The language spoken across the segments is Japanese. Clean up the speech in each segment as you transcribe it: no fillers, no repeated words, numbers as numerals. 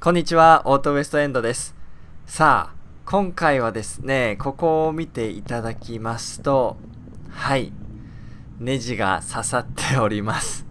こんにちは、オートウエストエンドです。さあ、今回はですね、ここを見ていただきますと、はい、ネジが刺さっております。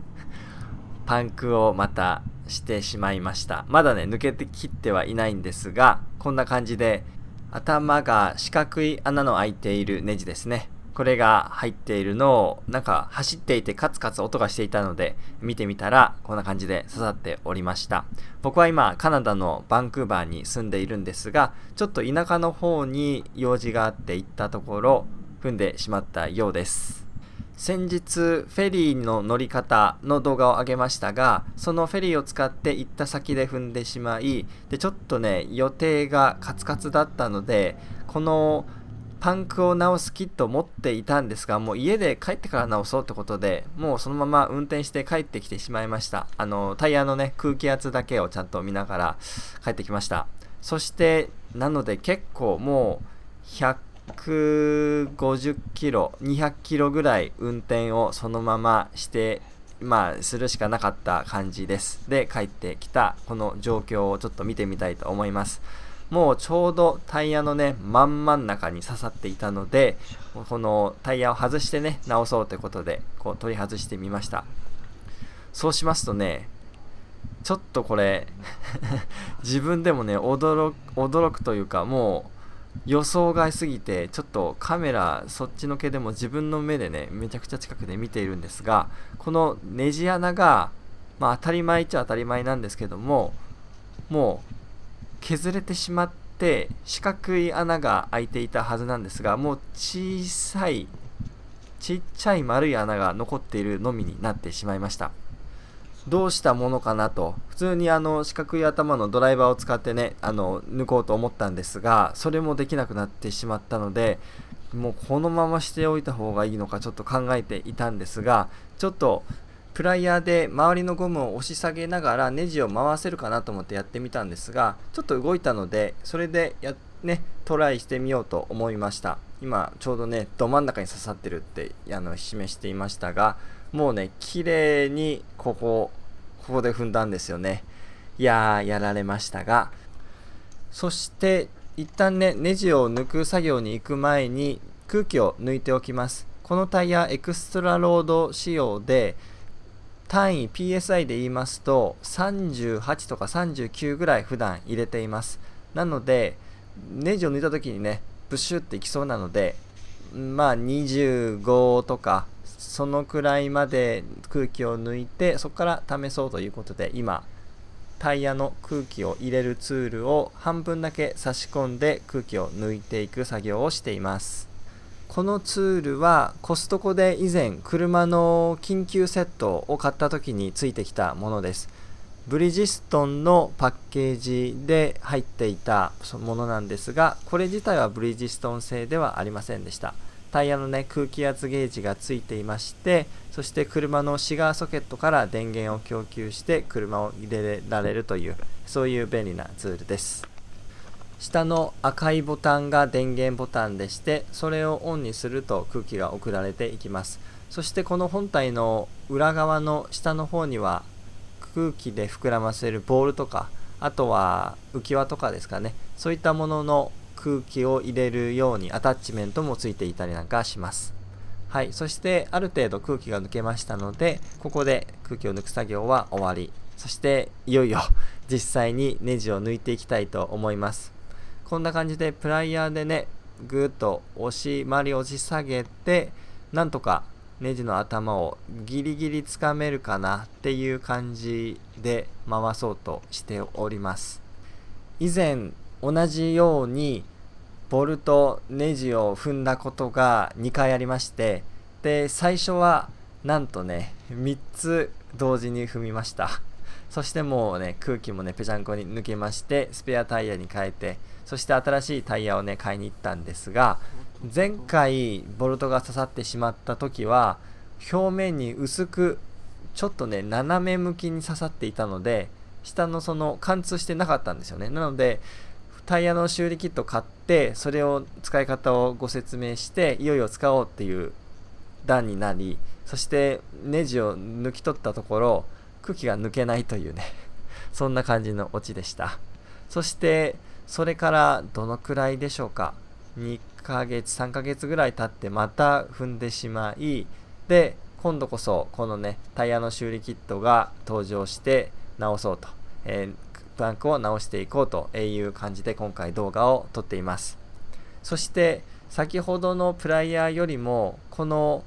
パンクをまたしてしまいました。まだね、抜けてきってはいないんですが、こんな感じで、頭が四角い穴の開いているネジですね。これが入っているのをなんか走っていてカツカツ音がしていたので見てみたらこんな感じで刺さっておりました。僕は今カナダのバンクーバーに住んでいるんですが、ちょっと田舎の方に用事があって行ったところ踏んでしまったようです。先日フェリーの乗り方の動画を上げましたが、そのフェリーを使って行った先で踏んでしまい、でちょっとね予定がカツカツだったので、このパンクを直すキットを持っていたんですが、もう家で帰ってから直そうってことで、もうそのまま運転して帰ってきてしまいました。タイヤのね空気圧だけをちゃんと見ながら帰ってきました。そしてなので結構もう150キロ200キロぐらい運転をそのまましてするしかなかった感じです。で帰ってきたこの状況をちょっと見てみたいと思います。もうちょうどタイヤのね真ん中に刺さっていたので、このタイヤを外してね直そうということでこう取り外してみました。そうしますとね、ちょっとこれ自分でもね驚くというか、もう予想外すぎて、ちょっとカメラそっちのけでも自分の目でねめちゃくちゃ近くで見ているんですが、このネジ穴が当たり前っちゃ当たり前なんですけども、もう削れてしまって四角い穴が開いていたはずなんですが、もうちっちゃい丸い穴が残っているのみになってしまいました。どうしたものかなと、普通に四角い頭のドライバーを使ってね抜こうと思ったんですが、それもできなくなってしまったので、もうこのまましておいた方がいいのかちょっと考えていたんですが、ちょっとプライヤーで周りのゴムを押し下げながらネジを回せるかなと思ってやってみたんですが、ちょっと動いたのでそれでトライしてみようと思いました。今ちょうどねど真ん中に刺さってるって示していましたが、もうね綺麗にここで踏んだんですよね。いやーやられましたが、そして一旦ねネジを抜く作業に行く前に空気を抜いておきます。このタイヤエクストラロード仕様で、単位 PSI で言いますと38とか39ぐらい普段入れています。なのでネジを抜いた時にねブシュっていきそうなので、25とかそのくらいまで空気を抜いて、そこから試そうということで、今タイヤの空気を入れるツールを半分だけ差し込んで空気を抜いていく作業をしています。このツールはコストコで以前車の緊急セットを買った時についてきたものです。ブリヂストンのパッケージで入っていたものなんですが、これ自体はブリヂストン製ではありませんでした。タイヤのね空気圧ゲージがついていまして、そして車のシガーソケットから電源を供給して車を入れられるという、そういう便利なツールです。下の赤いボタンが電源ボタンでして、それをオンにすると空気が送られていきます。そしてこの本体の裏側の下の方には空気で膨らませるボールとか、あとは浮き輪とかですかね、そういったものの空気を入れるようにアタッチメントもついていたりなんかします。はい、そしてある程度空気が抜けましたので、ここで空気を抜く作業は終わり。そしていよいよ実際にネジを抜いていきたいと思います。こんな感じでプライヤーでねぐーっと周りを押し下げて、なんとかネジの頭をギリギリつかめるかなっていう感じで回そうとしております。以前同じようにボルトネジを踏んだことが2回ありまして、で最初はなんとね3つ同時に踏みました。そしてもうね空気もねぺちゃんこに抜けまして、スペアタイヤに変えて、そして新しいタイヤをね買いに行ったんですが、前回ボルトが刺さってしまった時は表面に薄くちょっとね斜め向きに刺さっていたので、下のその貫通してなかったんですよね。なのでタイヤの修理キット買って、それを使い方をご説明して、いよいよ使おうっていう段になり、そしてネジを抜き取ったところ空気が抜けないというねそんな感じのオチでした。そしてそれからどのくらいでしょうか、2ヶ月3ヶ月ぐらい経ってまた踏んでしまい、で今度こそこのねタイヤの修理キットが登場して直そうと、トランクを直していこうという感じで今回動画を撮っています。そして先ほどのプライヤーよりもこの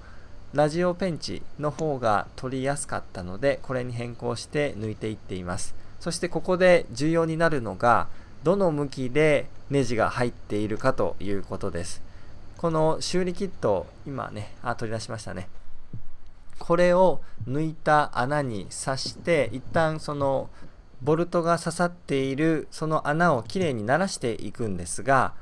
ラジオペンチの方が取りやすかったので、これに変更して抜いていっています。そしてここで重要になるのが、どの向きでネジが入っているかということです。この修理キット、今ね、取り出しましたね。これを抜いた穴に刺して、一旦そのボルトが刺さっているその穴をきれいに鳴らしていくんですが、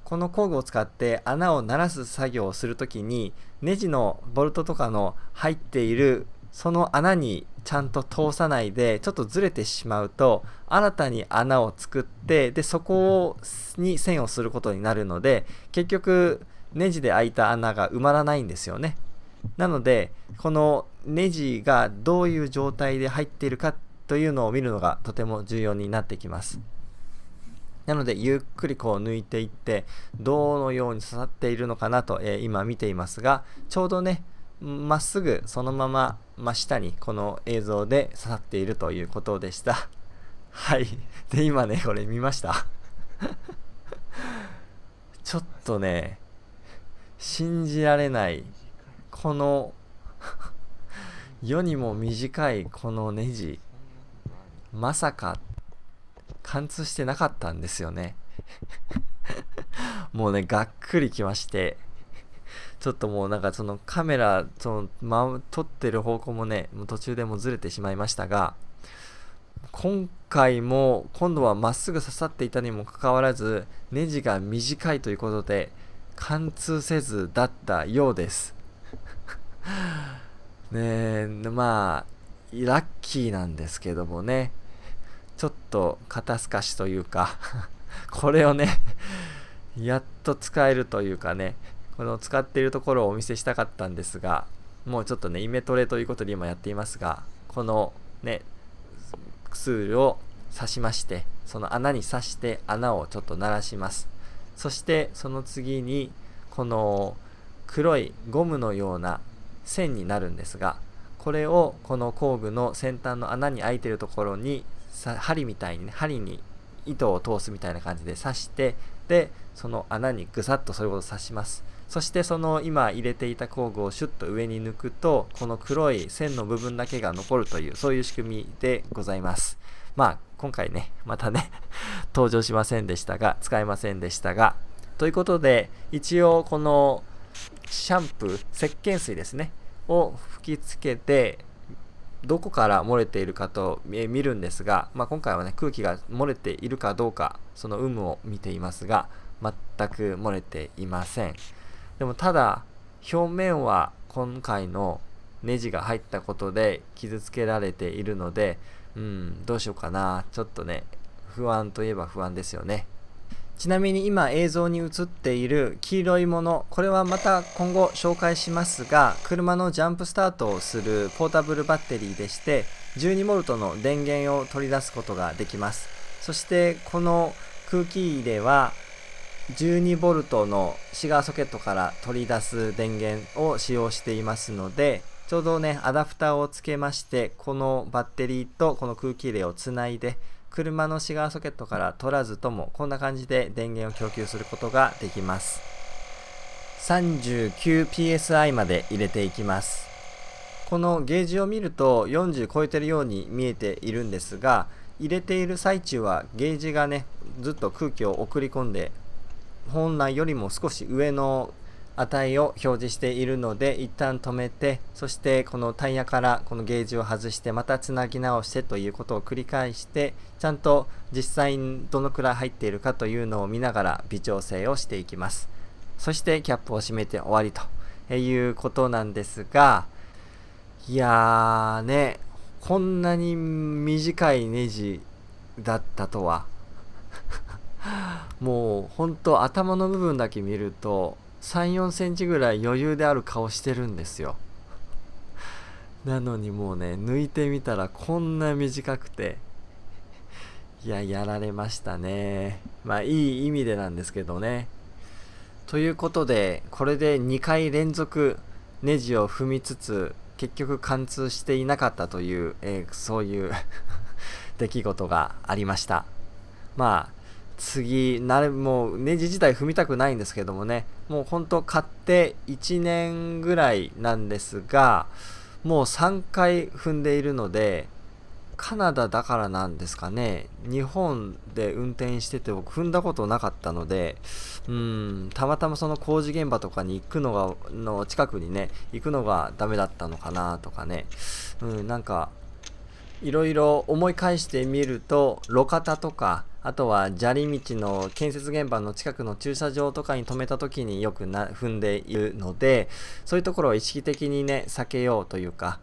この工具を使って穴を鳴らす作業をするときに、ネジのボルトとかの入っているその穴にちゃんと通さないでちょっとずれてしまうと、新たに穴を作って、でそこに線をすることになるので、結局ネジで開いた穴が埋まらないんですよね。なのでこのネジがどういう状態で入っているかというのを見るのがとても重要になってきます。なのでゆっくりこう抜いていって、どのように刺さっているのかなと、今見ていますが、ちょうどねまっすぐそのまま真下にこの映像で刺さっているということでした。はい。で今ねこれ見ましたちょっとね信じられない、この世にも短いこのネジ、まさか貫通してなかったんですよねもうねがっくりきまして、ちょっともうなんかそのカメラ撮ってる方向もねもう途中でもずれてしまいましたが、今度はまっすぐ刺さっていたにもかかわらずネジが短いということで貫通せずだったようですねえ、まあラッキーなんですけどもね、ちょっと肩透かしというかこれをねやっと使えるというかね、この使っているところをお見せしたかったんですが、もうちょっとねイメトレということで今やっていますが、このねツールを刺しまして、その穴に刺して穴をちょっと鳴らします。そしてその次にこの黒いゴムのような線になるんですが、これをこの工具の先端の穴に開いているところに針みたいにね、針に糸を通すみたいな感じで刺して、でその穴にぐさっとそれほど刺します。そしてその今入れていた工具をシュッと上に抜くと、この黒い線の部分だけが残るという、そういう仕組みでございます。まあ今回ねまたね登場しませんでしたが、使えませんでしたが、ということで一応このシャンプー、石鹸水ですねを吹きつけて、どこから漏れているかと見るんですが、今回はね空気が漏れているかどうか、その有無を見ていますが、全く漏れていません。でもただ表面は今回のネジが入ったことで傷つけられているので、どうしようかな、ちょっとね不安といえば不安ですよね。ちなみに今映像に映っている黄色いもの、これはまた今後紹介しますが、車のジャンプスタートをするポータブルバッテリーでして、12V の電源を取り出すことができます。そしてこの空気入れは 12V のシガーソケットから取り出す電源を使用していますので、ちょうどねアダプターをつけまして、このバッテリーとこの空気入れをつないで、車のシガーソケットから取らずともこんな感じで電源を供給することができます。 39psi まで入れていきます。このゲージを見ると40超えてるように見えているんですが、入れている最中はゲージがねずっと空気を送り込んで、本来よりも少し上の値を表示しているので、一旦止めて、そしてこのタイヤからこのゲージを外してまたつなぎ直してということを繰り返して、ちゃんと実際にどのくらい入っているかというのを見ながら微調整をしていきます。そしてキャップを閉めて終わりということなんですが、いやーね、こんなに短いネジだったとはもうほんと頭の部分だけ見ると3、4センチぐらい余裕である顔してるんですよ。なのにもうね抜いてみたらこんな短くて、いや、やられましたね。まあいい意味でなんですけどね。ということで、これで2回連続ネジを踏みつつ結局貫通していなかったという、そういう出来事がありました。まあ次もうネジ自体踏みたくないんですけどもね、もうほんと買って1年ぐらいなんですが、もう3回踏んでいるので、カナダだからなんですかね、日本で運転してて僕踏んだことなかったので、たまたまその工事現場とかに行くの近くにね行くのがダメだったのかなとかね、なんかいろいろ思い返してみると、路肩とかあとは砂利道の建設現場の近くの駐車場とかに止めた時によく踏んでいるので、そういうところを意識的にね避けようというか、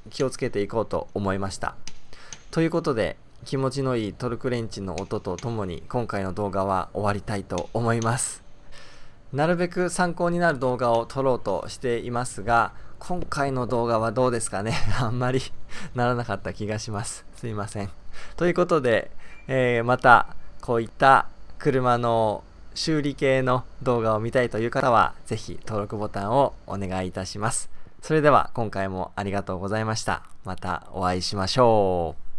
気をつけていこうと思いました。ということで、気持ちのいいトルクレンチの音とともに今回の動画は終わりたいと思います。なるべく参考になる動画を撮ろうとしていますが、今回の動画はどうですかねあんまりならなかった気がします。すいません。ということで、またこういった車の修理系の動画を見たいという方はぜひ登録ボタンをお願いいたします。それでは今回もありがとうございました。またお会いしましょう。